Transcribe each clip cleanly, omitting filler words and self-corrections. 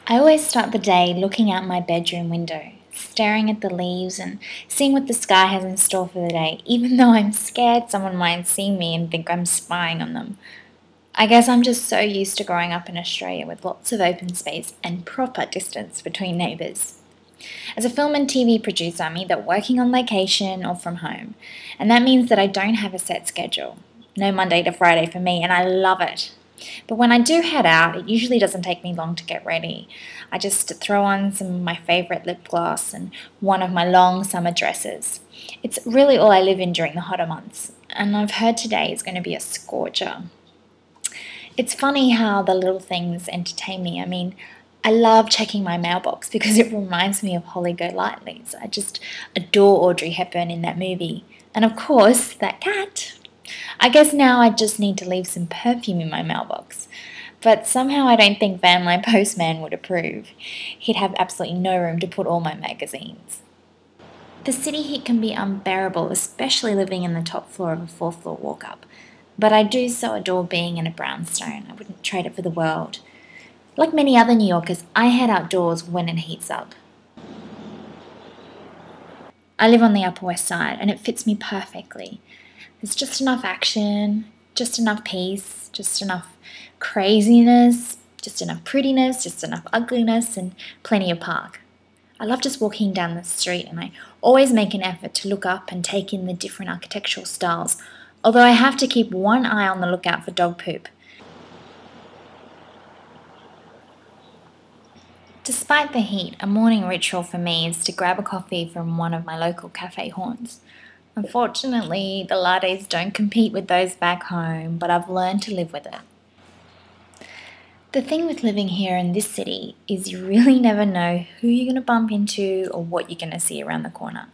I always start the day looking out my bedroom window, staring at the leaves and seeing what the sky has in store for the day, even though I'm scared someone might see me and think I'm spying on them. I guess I'm just so used to growing up in Australia with lots of open space and proper distance between neighbours. As a film and TV producer, I'm either working on location or from home, and that means that I don't have a set schedule. No Monday to Friday for me, and I love it. But when I do head out, it usually doesn't take me long to get ready. I just throw on some of my favourite lip gloss and one of my long summer dresses. It's really all I live in during the hotter months, and I've heard today is going to be a scorcher. It's funny how the little things entertain me. I mean, I love checking my mailbox because it reminds me of Holly Golightly's. I just adore Audrey Hepburn in that movie. And of course, that cat. I guess now I just need to leave some perfume in my mailbox. But somehow I don't think Van My Postman would approve. He'd have absolutely no room to put all my magazines. The city heat can be unbearable, especially living in the top floor of a fourth floor walk up. But I do so adore being in a brownstone. I wouldn't trade it for the world. Like many other New Yorkers, I head outdoors when it heats up. I live on the Upper West Side and it fits me perfectly. There's just enough action, just enough peace, just enough craziness, just enough prettiness, just enough ugliness, and plenty of park. I love just walking down the street and I always make an effort to look up and take in the different architectural styles, although I have to keep one eye on the lookout for dog poop. Despite the heat, a morning ritual for me is to grab a coffee from one of my local cafe haunts. Unfortunately, the lattes don't compete with those back home, but I've learned to live with it. The thing with living here in this city is you really never know who you're going to bump into or what you're going to see around the corner.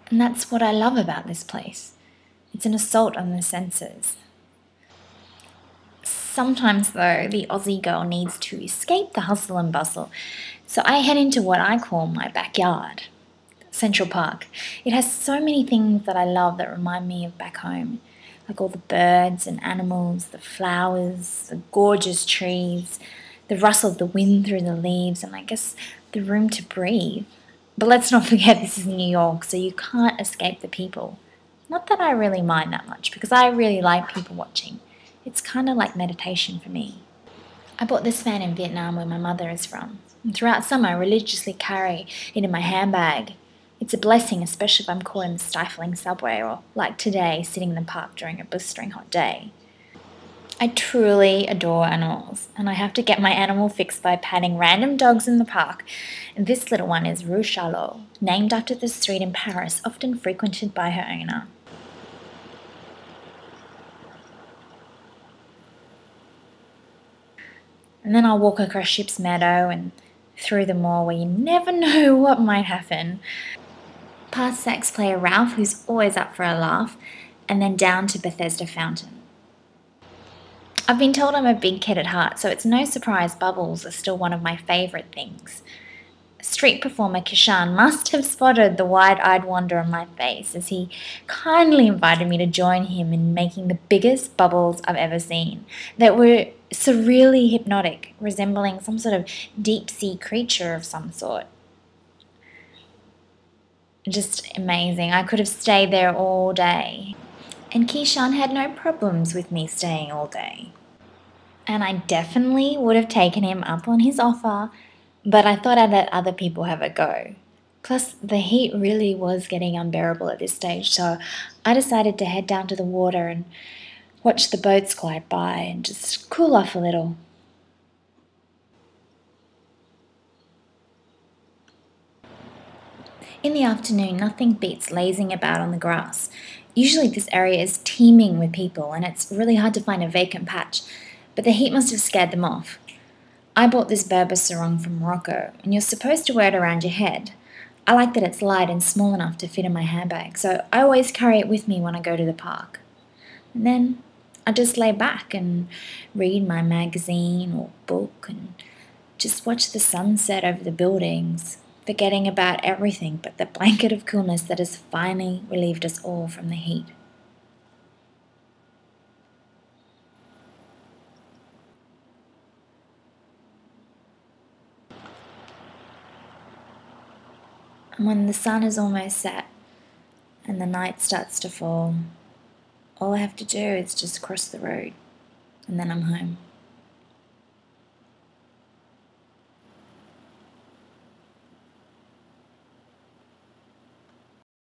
And that's what I love about this place. It's an assault on the senses. Sometimes, though, the Aussie girl needs to escape the hustle and bustle, so I head into what I call my backyard, Central Park. It has so many things that I love that remind me of back home, like all the birds and animals, the flowers, the gorgeous trees, the rustle of the wind through the leaves, and I guess the room to breathe. But let's not forget this is New York, so you can't escape the people. Not that I really mind that much, because I really like people watching. It's kind of like meditation for me. I bought this fan in Vietnam where my mother is from. And throughout summer I religiously carry it in my handbag. It's a blessing, especially if I'm caught in the stifling subway or, like today, sitting in the park during a blistering hot day. I truly adore animals, and I have to get my animal fix by patting random dogs in the park. And this little one is Rue Charlot, named after the street in Paris, often frequented by her owner. And then I'll walk across Ship's Meadow and through the mall where you never know what might happen. Past sax player Ralph, who's always up for a laugh, and then down to Bethesda Fountain. I've been told I'm a big kid at heart, so it's no surprise bubbles are still one of my favourite things. Street performer Kishan must have spotted the wide-eyed wonder on my face as he kindly invited me to join him in making the biggest bubbles I've ever seen that were surreally hypnotic, resembling some sort of deep-sea creature of some sort. Just amazing. I could have stayed there all day. And Kishan had no problems with me staying all day. And I definitely would have taken him up on his offer, but I thought I'd let other people have a go. Plus, the heat really was getting unbearable at this stage, so I decided to head down to the water and watch the boats glide by and just cool off a little. In the afternoon, nothing beats lazing about on the grass. Usually this area is teeming with people and it's really hard to find a vacant patch, but the heat must have scared them off. I bought this Berber sarong from Morocco, and you're supposed to wear it around your head. I like that it's light and small enough to fit in my handbag, so I always carry it with me when I go to the park. And then I just lay back and read my magazine or book and just watch the sunset over the buildings, forgetting about everything but the blanket of coolness that has finally relieved us all from the heat. And when the sun is almost set and the night starts to fall, all I have to do is just cross the road and then I'm home.